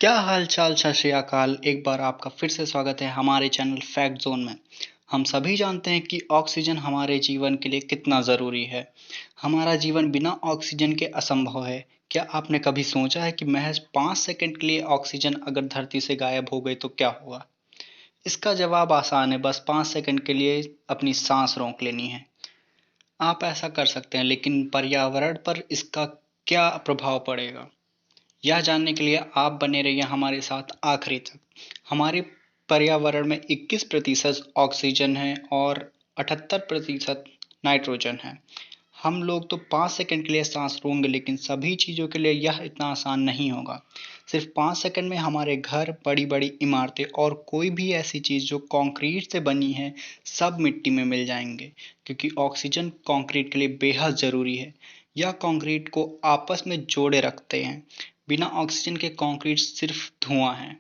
क्या हाल चाल, सत श्री अकाल। एक बार आपका फिर से स्वागत है हमारे चैनल फैक्ट जोन में। हम सभी जानते हैं कि ऑक्सीजन हमारे जीवन के लिए कितना ज़रूरी है। हमारा जीवन बिना ऑक्सीजन के असंभव है। क्या आपने कभी सोचा है कि महज 5 सेकंड के लिए ऑक्सीजन अगर धरती से गायब हो गई तो क्या होगा? इसका जवाब आसान है, बस 5 सेकंड के लिए अपनी सांस रोक लेनी है। आप ऐसा कर सकते हैं, लेकिन पर्यावरण पर इसका क्या प्रभाव पड़ेगा, यह जानने के लिए आप बने रहिए हमारे साथ आखिरी तक। हमारे पर्यावरण में 21% ऑक्सीजन है और 78% नाइट्रोजन है। हम लोग तो 5 सेकंड के लिए सांस रोकेंगे, लेकिन सभी चीज़ों के लिए यह इतना आसान नहीं होगा। सिर्फ 5 सेकंड में हमारे घर, बड़ी बड़ी इमारतें और कोई भी ऐसी चीज़ जो कंक्रीट से बनी है, सब मिट्टी में मिल जाएंगे, क्योंकि ऑक्सीजन कंक्रीट के लिए बेहद ज़रूरी है। यह कंक्रीट को आपस में जोड़े रखते हैं। बिना ऑक्सीजन के कंक्रीट सिर्फ धुआं है।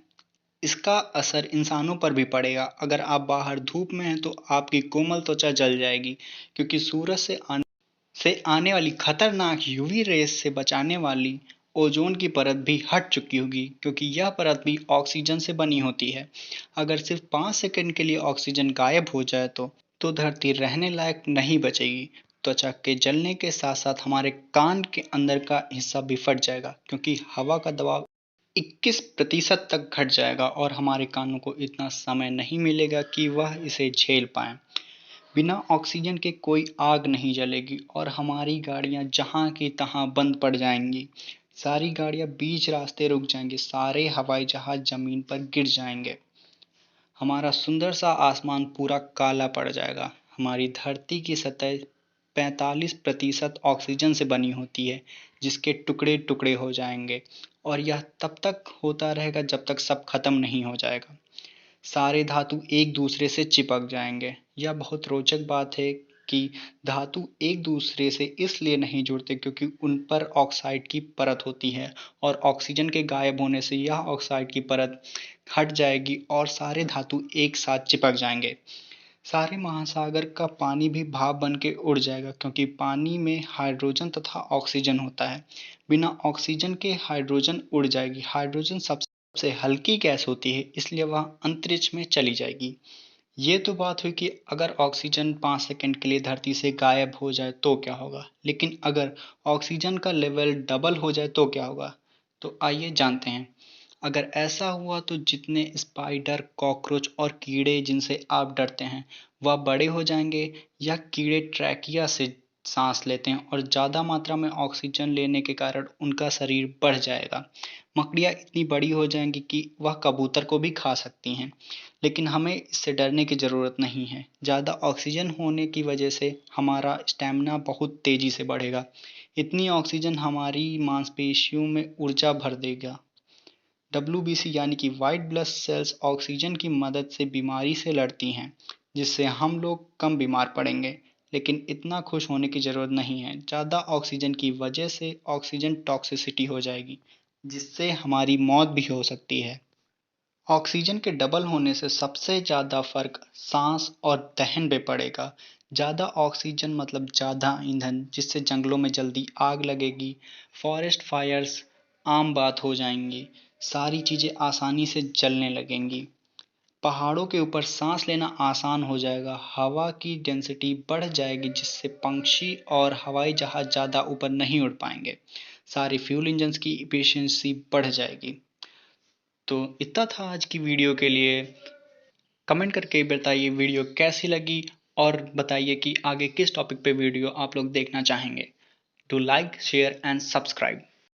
इसका असर इंसानों पर भी पड़ेगा। अगर आप बाहर धूप में हैं तो आपकी कोमल त्वचा जल जाएगी, क्योंकि सूरज से आने वाली खतरनाक यूवी रेस से बचाने वाली ओजोन की परत भी हट चुकी होगी, क्योंकि यह परत भी ऑक्सीजन से बनी होती है। अगर सिर्फ 5 सेकंड के लिए ऑक्सीजन गायब हो जाए तो धरती रहने लायक नहीं बचेगी। त्वचा के जलने के साथ साथ हमारे कान के अंदर का हिस्सा भी फट जाएगा, क्योंकि हवा का दबाव 21% तक घट जाएगा और हमारे कानों को इतना समय नहीं मिलेगा कि वह इसे झेल पाएं। बिना ऑक्सीजन के कोई आग नहीं जलेगी और हमारी गाड़ियां जहां की तहां बंद पड़ जाएंगी। सारी गाड़ियां बीच रास्ते रुक जाएंगी, सारे हवाई जहाज जमीन पर गिर जाएंगे। हमारा सुंदर सा आसमान पूरा काला पड़ जाएगा। हमारी धरती की सतह 45% ऑक्सीजन से बनी होती है, जिसके टुकड़े टुकड़े हो जाएंगे, और यह तब तक होता रहेगा जब तक सब खत्म नहीं हो जाएगा। सारे धातु एक दूसरे से चिपक जाएंगे। यह बहुत रोचक बात है कि धातु एक दूसरे से इसलिए नहीं जुड़ते क्योंकि उन पर ऑक्साइड की परत होती है, और ऑक्सीजन के गायब होने से यह ऑक्साइड की परत हट जाएगी और सारे धातु एक साथ चिपक जाएंगे। सारे महासागर का पानी भी भाप बन के उड़ जाएगा, क्योंकि पानी में हाइड्रोजन तथा ऑक्सीजन होता है। बिना ऑक्सीजन के हाइड्रोजन उड़ जाएगी। हाइड्रोजन सबसे हल्की गैस होती है, इसलिए वह अंतरिक्ष में चली जाएगी। ये तो बात हुई कि अगर ऑक्सीजन 5 सेकंड के लिए धरती से गायब हो जाए तो क्या होगा, लेकिन अगर ऑक्सीजन का लेवल डबल हो जाए तो क्या होगा? तो आइए जानते हैं। अगर ऐसा हुआ तो जितने स्पाइडर, कॉकरोच और कीड़े जिनसे आप डरते हैं, वह बड़े हो जाएंगे। या कीड़े ट्रैकिया से सांस लेते हैं और ज़्यादा मात्रा में ऑक्सीजन लेने के कारण उनका शरीर बढ़ जाएगा। मकड़ियाँ इतनी बड़ी हो जाएंगी कि वह कबूतर को भी खा सकती हैं। लेकिन हमें इससे डरने की ज़रूरत नहीं है। ज़्यादा ऑक्सीजन होने की वजह से हमारा स्टैमिना बहुत तेज़ी से बढ़ेगा। इतनी ऑक्सीजन हमारी मांसपेशियों में ऊर्जा भर देगा। WBC यानी कि वाइट ब्लड सेल्स ऑक्सीजन की मदद से बीमारी से लड़ती हैं, जिससे हम लोग कम बीमार पड़ेंगे। लेकिन इतना खुश होने की ज़रूरत नहीं है। ज़्यादा ऑक्सीजन की वजह से ऑक्सीजन टॉक्सिसिटी हो जाएगी, जिससे हमारी मौत भी हो सकती है। ऑक्सीजन के डबल होने से सबसे ज़्यादा फर्क सांस और दहन पे पड़ेगा। ज़्यादा ऑक्सीजन मतलब ज़्यादा ईंधन, जिससे जंगलों में जल्दी आग लगेगी। फॉरेस्ट फायर्स आम बात हो जाएंगी। सारी चीज़ें आसानी से जलने लगेंगी। पहाड़ों के ऊपर सांस लेना आसान हो जाएगा। हवा की डेंसिटी बढ़ जाएगी, जिससे पंछी और हवाई जहाज ज़्यादा ऊपर नहीं उड़ पाएंगे। सारी फ्यूल इंजन की इफिशियंसी बढ़ जाएगी। तो इतना था आज की वीडियो के लिए। कमेंट करके बताइए वीडियो कैसी लगी, और बताइए कि आगे किस टॉपिक पे वीडियो आप लोग देखना चाहेंगे। To like, share and subscribe.